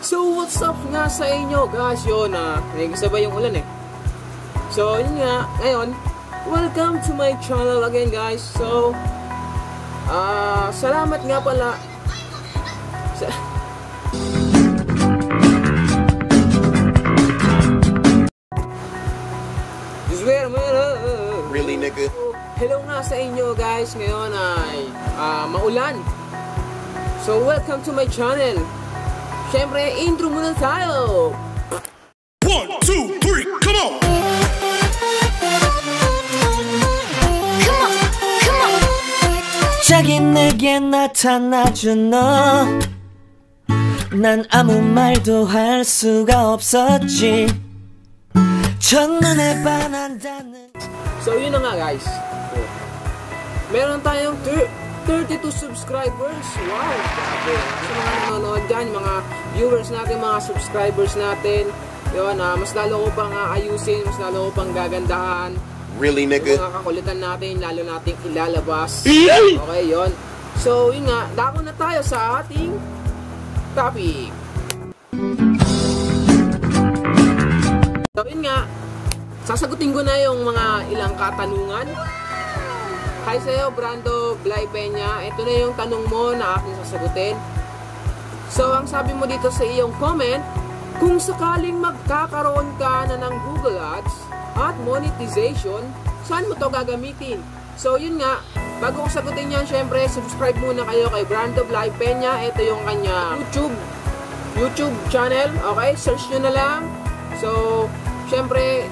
So what's up nga sa inyo guys? Yun nagkasabay yung ulan eh. So yun nga, ngayon, welcome to my channel again guys. So salamat nga pala Really, nigga? Hello nga sa inyo guys. Ngayon ay maulan. So welcome to my channel. Siyempre, intro muna tayo. 1, 2, 3, come on! 갑자기 내게 나타나준 너, 난 아무 말도 할 수가 없었지. 첫눈에 반한다는. So yun na nga guys. Meron tayong 32 subscribers. Wow, grabe. Sa mga nanonood dyan, mga viewers natin, mga subscribers natin, yun, mas lalo ko pang ayusin, mas lalo ko pang gagandahan. Really, nigga? Yung mga kakulitan natin, lalo nating ilalabas. Okay, yun. So, yun nga, dako na tayo sa ating topic. So, yun nga, sasagutin ko na yung mga ilang katanungan. Hi sa'yo, Brando Blay Peña. Ito na yung tanong mo na aking sasagutin. So, ang sabi mo dito sa iyong comment, kung sakaling magkakaroon ka na ng Google Ads at monetization, saan mo to gagamitin? So, yun nga, bago ko sagutin yan, syempre, subscribe muna kayo kay Brando Blay Peña. Ito yung kanya YouTube channel. Okay, search nyo na lang. So, syempre,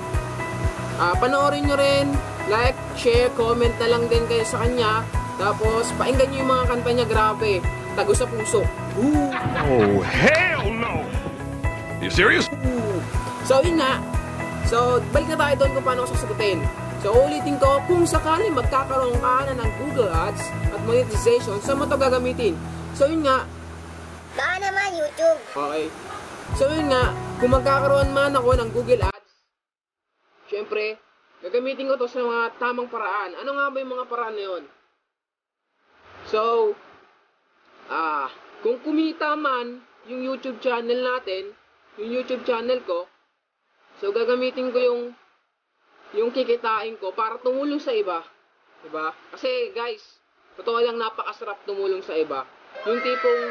panoorin nyo rin. Like, share, comment na lang din kayo sa kanya. Tapos, painggan nyo yung mga kanta niya. Grabe, tago sa puso. Ooh. Oh, hell no! You serious? Ooh. So, yun nga. So, balik na tayo doon kung paano ko sasagutin. So, ulitin ko, kung sakali magkakaroon ka na ng Google Ads at monetization, saan mo ito gagamitin? So, yun nga. Baka naman YouTube. Okay. So, yun nga. Kung magkakaroon man ako ng Google Ads, syempre, gagamitin ko to sa mga tamang paraan. Ano nga ba yung mga paraan na yun? So, kung kumita man yung YouTube channel natin, yung YouTube channel ko, so gagamitin ko yung kikitain ko para tumulong sa iba. Diba? Kasi guys, totoo lang, napakasarap tumulong sa iba. Yung tipong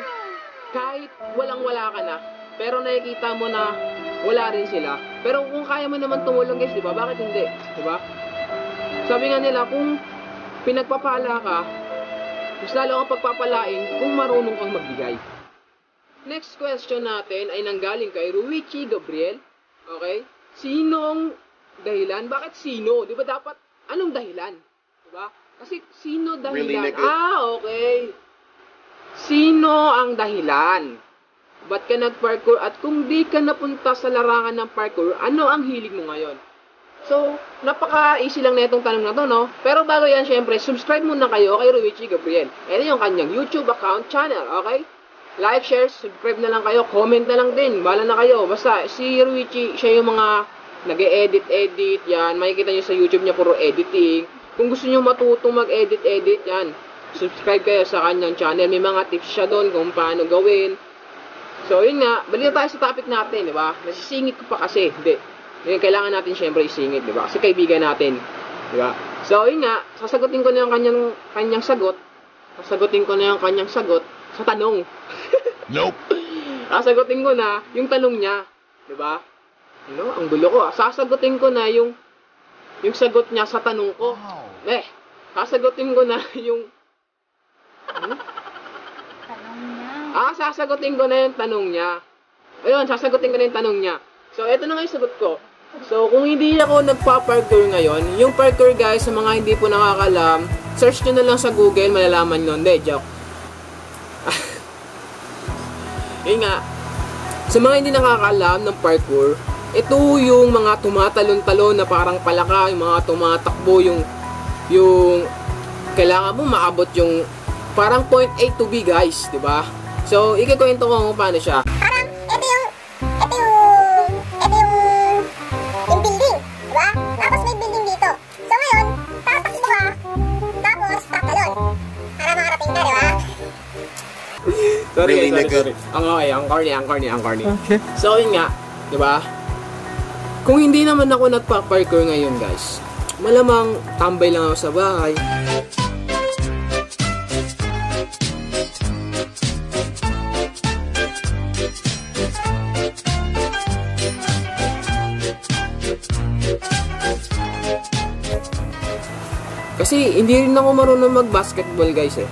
kahit walang-wala ka na, pero nakikita mo na wala rin sila. Pero kung kaya mo naman tumulong guys, diba? Bakit hindi? Diba? Sabi nga nila, kung pinagpapala ka, mas lalo kang pagpapalain kung marunong kang magbigay. Next question natin ay nanggaling kay Ruichi Gabriel. Okay? Sinong dahilan? Bakit sino? Diba dapat, anong dahilan? Diba? Kasi sino dahilan? Really, nigga? Okay. Sino ang dahilan? Ba't ka nag-parkour? At kung di ka napunta sa larangan ng parkour, ano ang hilig mo ngayon? So, napaka-easy lang na itong tanong na to, no? Pero bago yan, syempre, subscribe muna kayo kay Ruichi Gabriel. Ito yung kanyang YouTube account channel, okay? Like, share, subscribe na lang kayo, comment na lang din, bahala na kayo. Basta, si Ruichi, siya yung mga nag-e-edit, yan. Makikita nyo sa YouTube niya, puro editing. Kung gusto nyo matutong mag-edit, yan. Subscribe kayo sa kanyang channel. May mga tips siya doon kung paano gawin. So, yun nga, balik na tayo sa topic natin, di ba? Nasisingit ko pa kasi, hindi. Yung kailangan natin syempre isingit, di ba? Kasi kaibigan natin, di ba? So, yun nga, sasagutin ko na yung kanyang sagot. Sasagutin ko na yung kanyang sagot sa tanong. Nope. Sasagutin ko na yung tanong niya, di ba? Ano, ang gulo ko. Sasagutin ko na yung sagot niya sa tanong ko. Sasagutin ko na yung sasagutin ko na yung tanong niya. Ayun, sasagutin ko na yung tanong niya. So, eto na nga yung sagot ko. So, kung hindi ako nagpa-parkour ngayon, yung parkour guys, sa mga hindi po nakakalam, search nyo na lang sa Google, malalaman nyo. Hindi, joke. Yun nga, sa mga hindi nakakalam ng parkour, ito yung mga tumatalon-talon na parang palaka, yung mga tumatakbo, yung kailangan mo maabot yung parang point A to B guys, di ba? So, ikikwento ko kung paano siya. Parang, ito yung building, diba? Tapos may building dito. So ngayon, tatakbo ka, tapos tatalon. Para makarating ka, diba? Sorry, sorry. Ang corny. Okay. So, yun nga, di ba? Kung hindi naman ako nagpa-parkour ngayon, guys, malamang tambay lang ako sa bahay. Kasi hindi rin ako marunong mag-basketball, guys, eh.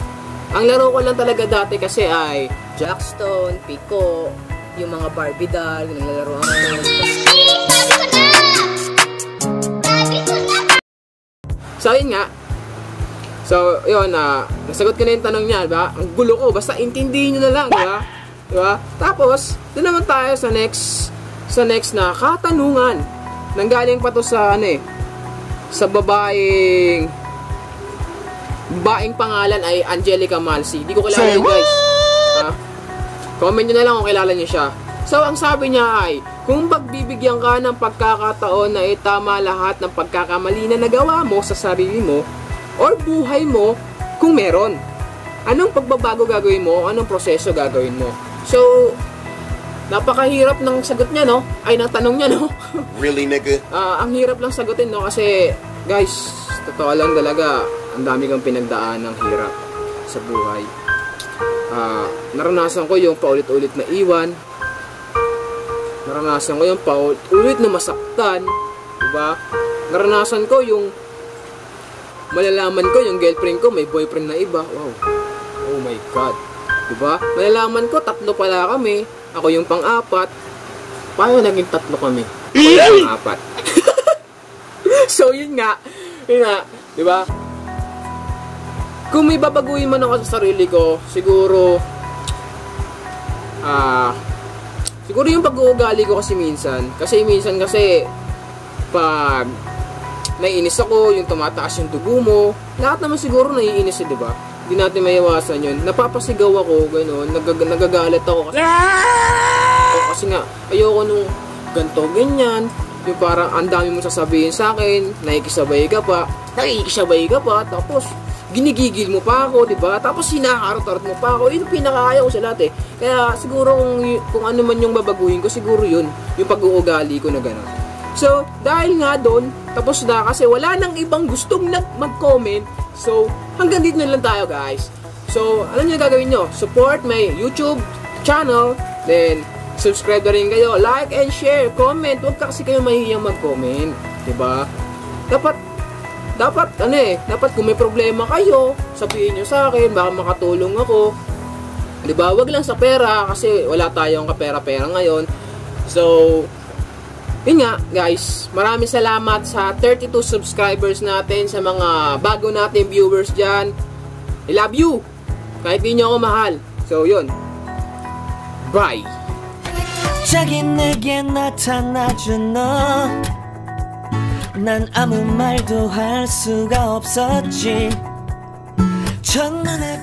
Ang laro ko lang talaga dati kasi ay Jackstone, Pico, yung mga Barbie doll, yung naglalaro ako. So, yun nga. So, yun, nasagot ko na yung tanong niya, diba? Ang gulo ko, basta intindihin nyo na lang, diba? Diba? Tapos, doon naman tayo sa next na katanungan. Nanggaling pa to sa, sa babaeng pangalan ay Angelica Malsi. Hindi ko kilala yun, guys. Comment nyo na lang kung kilala nyo siya. So, ang sabi niya ay, kung pagbibigyan ka ng pagkakataon na itama lahat ng pagkakamali na nagawa mo sa sarili mo or buhay mo, kung meron, anong pagbabago gagawin mo? Anong proseso gagawin mo? So, napakahirap ng sagot niya, no? Ay, ng tanong niya, no? Really, nigga? Ang hirap lang sagutin, no? Kasi, guys, totoo lang talaga, ang dami kang pinagdaan ng hirap sa buhay. Naranasan ko yung paulit-ulit na iwan. Naranasan ko yung paulit-ulit na masaktan. Diba? Naranasan ko yung malalaman ko yung girlfriend ko may boyfriend na iba. Wow. Oh my God. Diba? Malalaman ko, 3 pala kami. Ako yung pang-4. Paano naging 3 kami? Ako yung pang-4. So, yun nga. Diba? Kung may babaguhin man ako sa sarili ko, siguro yung pag-uugali ko kasi minsan pag naiinis ako, yung tumataas yung dugo mo, lahat naman siguro naiinis, di ba? Hindi natin maiwasan yun. Napapasigaw ako, gano'n, nagagalit ako kasi nga, ayoko nung ganto, ganyan, yung parang ang dami mo sasabihin sa akin, nakikisabay ka pa, tapos ginigigil mo pa ako, di ba? Tapos hinaharot-harot mo pa ako. Yun yung pinakakaya ko sa lahat, eh. Kaya siguro kung ano man yung babaguhin ko, siguro yun, yung pag-uugali ko na gano'n. So, dahil nga doon, tapos na kasi wala nang ibang gustong mag-comment. So, hanggang dito na lang tayo, guys. So, alam niyo gagawin nyo? Support my YouTube channel, then subscribe na rin kayo, like and share, comment. Huwag kasi kayo mahihiyang mag-comment, di ba? Dapat kung may problema kayo, sabihin nyo sa akin, baka makatulong ako. Diba? Wag lang sa pera, kasi wala tayong kapera-pera ngayon. So, yun nga, guys. Maraming salamat sa 32 subscribers natin, sa mga bago natin viewers dyan. I love you! Kahit di nyo ako mahal. So, yun. Bye! 자기네게 나타나준 너 난 아무 말도 할 수가 없었지 첫눈에